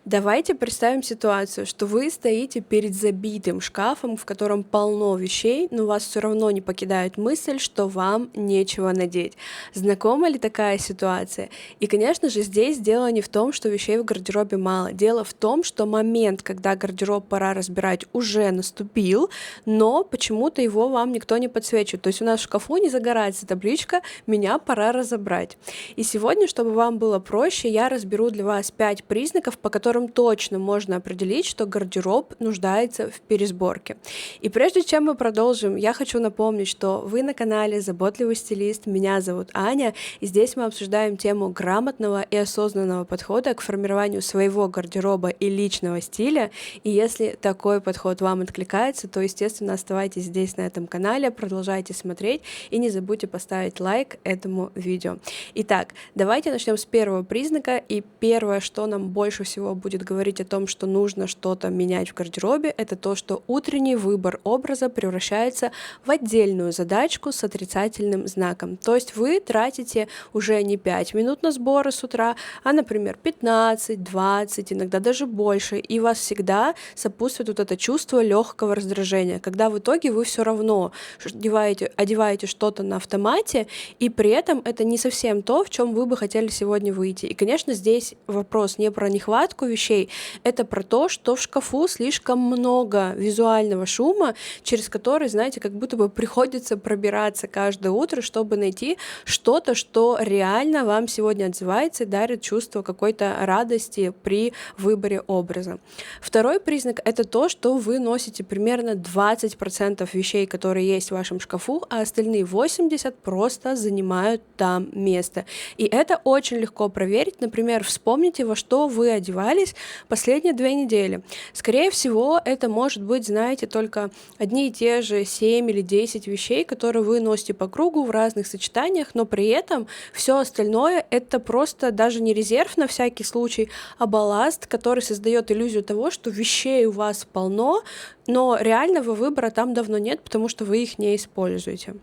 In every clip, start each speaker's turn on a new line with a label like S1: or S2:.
S1: Давайте представим ситуацию, что вы стоите перед забитым шкафом, в котором полно вещей, но вас все равно не покидает мысль, что вам нечего надеть. Знакома ли такая ситуация? И, конечно же, здесь дело не в том, что вещей в гардеробе мало. Дело в том, что момент, когда гардероб пора разбирать, уже наступил, но почему-то его вам никто не подсвечивает. То есть у нас в шкафу не загорается табличка «Меня пора разобрать». И сегодня, чтобы вам было проще, я разберу для вас 5 признаков, по которым точно можно определить, что гардероб нуждается в пересборке. И прежде чем мы продолжим, я хочу напомнить, что вы на канале «Заботливый стилист», меня зовут Аня, и здесь мы обсуждаем тему грамотного и осознанного подхода к формированию своего гардероба и личного стиля, и если такой подход вам откликается, то, естественно, оставайтесь здесь, на этом канале, продолжайте смотреть и не забудьте поставить лайк этому видео. Итак, давайте начнем с первого признака, и первое, что нам больше всего будет говорить о том, что нужно что-то менять в гардеробе, это то, что утренний выбор образа превращается в отдельную задачку с отрицательным знаком. То есть вы тратите уже не 5 минут на сборы с утра, а, например, 15, 20, иногда даже больше, и вас всегда сопутствует вот это чувство легкого раздражения, когда в итоге вы все равно одеваете что-то на автомате, и при этом это не совсем то, в чем вы бы хотели сегодня выйти. И, конечно, здесь вопрос не про нехватку вещей, это про то, что в шкафу слишком много визуального шума, через который, знаете, как будто бы приходится пробираться каждое утро, чтобы найти что-то, что реально вам сегодня отзывается и дарит чувство какой-то радости при выборе образа. Второй признак — это то, что вы носите примерно 20% вещей, которые есть в вашем шкафу, а остальные 80% просто занимают там место. И это очень легко проверить. Например, вспомните, во что вы одевались последние 2 недели. Скорее всего, это может быть, знаете, только одни и те же 7 или 10 вещей, которые вы носите по кругу в разных сочетаниях, но при этом все остальное — это просто даже не резерв на всякий случай, а балласт, который создает иллюзию того, что вещей у вас полно, но реального выбора там давно нет, потому что вы их не используете.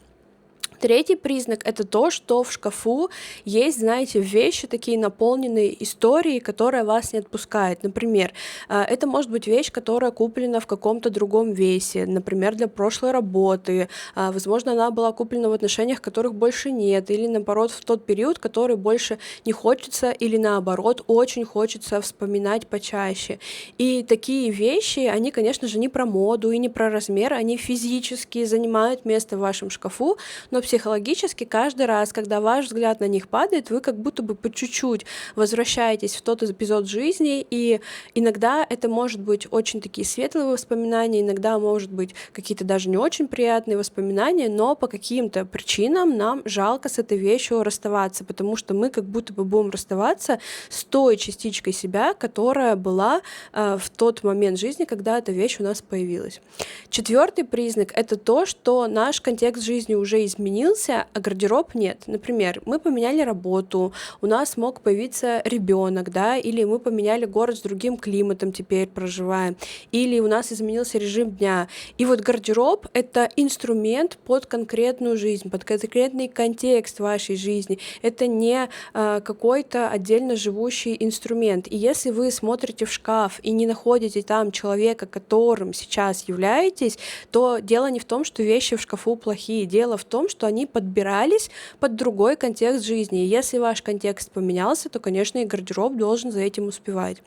S1: Третий признак — это то, что в шкафу есть, знаете, вещи такие наполненные историей, которая вас не отпускает. Например, это может быть вещь, которая куплена в каком-то другом весе, например, для прошлой работы. Возможно, она была куплена в отношениях, которых больше нет, или наоборот, в тот период, который больше не хочется, или наоборот, очень хочется вспоминать почаще. И такие вещи, они, конечно же, не про моду и не про размер, они физически занимают место в вашем шкафу, но психологически каждый раз, когда ваш взгляд на них падает, вы как будто бы по чуть-чуть возвращаетесь в тот эпизод жизни, и иногда это может быть очень такие светлые воспоминания, иногда может быть какие-то даже не очень приятные воспоминания, но по каким-то причинам нам жалко с этой вещью расставаться, потому что мы как будто бы будем расставаться с той частичкой себя, которая была в тот момент жизни, когда эта вещь у нас появилась. Четвертый признак — это то, что наш контекст жизни уже изменился, а гардероб нет. Например, мы поменяли работу, у нас мог появиться ребенок, да, или мы поменяли город с другим климатом, теперь проживаем, или у нас изменился режим дня. И вот гардероб — это инструмент под конкретную жизнь, под конкретный контекст вашей жизни. Это не какой-то отдельно живущий инструмент. И если вы смотрите в шкаф и не находите там человека, которым сейчас являетесь, то дело не в том, что вещи в шкафу плохие. Дело в том, что они подбирались под другой контекст жизни. И если ваш контекст поменялся, то, конечно, и гардероб должен за этим успевать.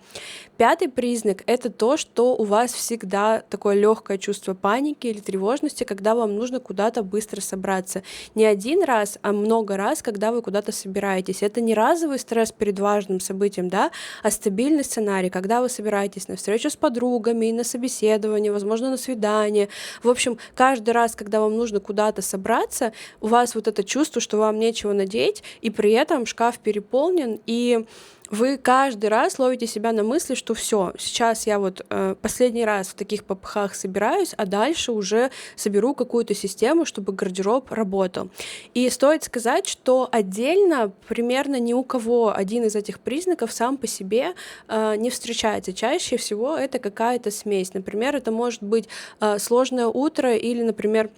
S1: Пятый признак — это то, что у вас всегда такое легкое чувство паники или тревожности, когда вам нужно куда-то быстро собраться. Не один раз, а много раз, когда вы куда-то собираетесь. Это не разовый стресс перед важным событием, да, а стабильный сценарий, когда вы собираетесь на встречу с подругами, на собеседование, возможно, на свидание. В общем, каждый раз, когда вам нужно куда-то собраться, у вас вот это чувство, что вам нечего надеть, и при этом шкаф переполнен, и вы каждый раз ловите себя на мысли, что все, сейчас я вот последний раз в таких попыхах собираюсь, а дальше уже соберу какую-то систему, чтобы гардероб работал. И стоит сказать, что отдельно примерно ни у кого один из этих признаков сам по себе не встречается. Чаще всего это какая-то смесь. Например, это может быть сложное утро или, например,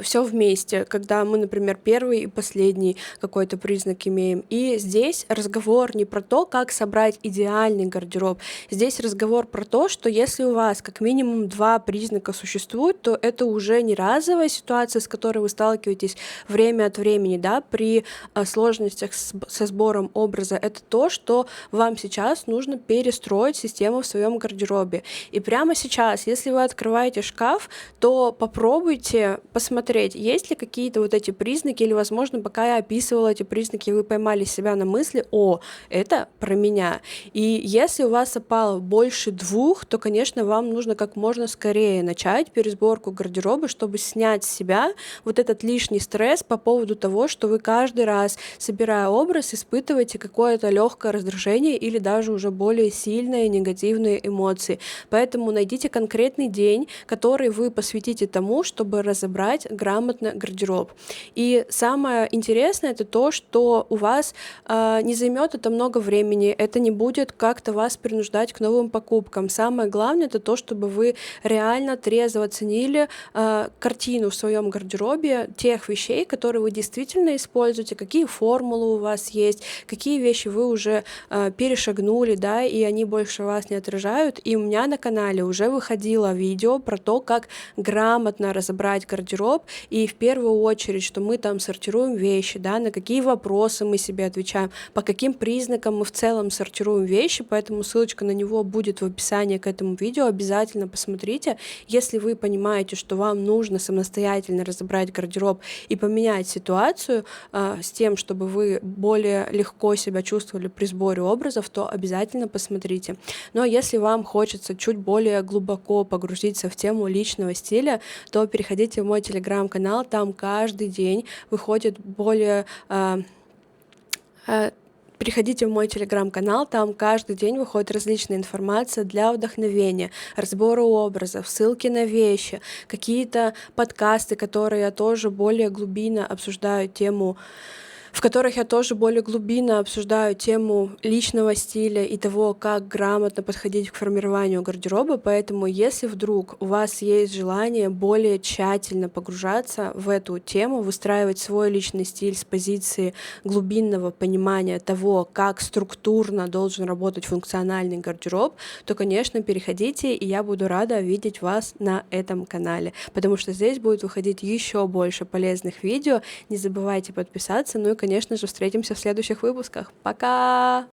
S1: все вместе, когда мы, например, первый и последний какой-то признак имеем. И здесь разговор не про то, как собрать идеальный гардероб. Здесь разговор про то, что если у вас как минимум 2 признака существует, то это уже не разовая ситуация, с которой вы сталкиваетесь время от времени, да, при сложностях со сбором образа. Это то, что вам сейчас нужно перестроить систему в своем гардеробе. И прямо сейчас, если вы открываете шкаф, то попробуйте посмотреть, есть ли какие-то вот эти признаки, или, возможно, пока я описывала эти признаки, вы поймали себя на мысли: о, это про меня. И если у вас опало больше 2, то, конечно, вам нужно как можно скорее начать пересборку гардероба, чтобы снять с себя вот этот лишний стресс по поводу того, что вы каждый раз, собирая образ, испытываете какое-то легкое раздражение или даже уже более сильные негативные эмоции. Поэтому найдите конкретный день, который вы посвятите тому, чтобы разобрать грамотно гардероб. И самое интересное — это то, что у вас не займет это много времени, это не будет как-то вас принуждать к новым покупкам. Самое главное — это то, чтобы вы реально трезво оценили картину в своем гардеробе тех вещей, которые вы действительно используете, какие формулы у вас есть, какие вещи вы уже перешагнули, да, и они больше вас не отражают. И у меня на канале уже выходило видео про то, как грамотно разобрать гардероб, и в первую очередь, что мы там сортируем вещи, да, на какие вопросы мы себе отвечаем, по каким признакам мы в целом сортируем вещи, поэтому ссылочка на него будет в описании к этому видео, обязательно посмотрите. Если вы понимаете, что вам нужно самостоятельно разобрать гардероб и поменять ситуацию с тем, чтобы вы более легко себя чувствовали при сборе образов, то обязательно посмотрите. Но если вам хочется чуть более глубоко погрузиться в тему личного стиля, то переходите в мой телеграм-канал, там каждый день выходит более... Переходите в мой телеграм-канал, там каждый день выходит различная информация для вдохновения, разбора образов, ссылки на вещи, какие-то подкасты, которые я тоже более глубинно обсуждаю тему, в которых я тоже более глубинно обсуждаю тему личного стиля и того, как грамотно подходить к формированию гардероба. Поэтому, если вдруг у вас есть желание более тщательно погружаться в эту тему, выстраивать свой личный стиль с позиции глубинного понимания того, как структурно должен работать функциональный гардероб, то, конечно, переходите, и я буду рада видеть вас на этом канале, потому что здесь будет выходить еще больше полезных видео. Не забывайте подписаться, ну и, конечно же, встретимся в следующих выпусках. Пока!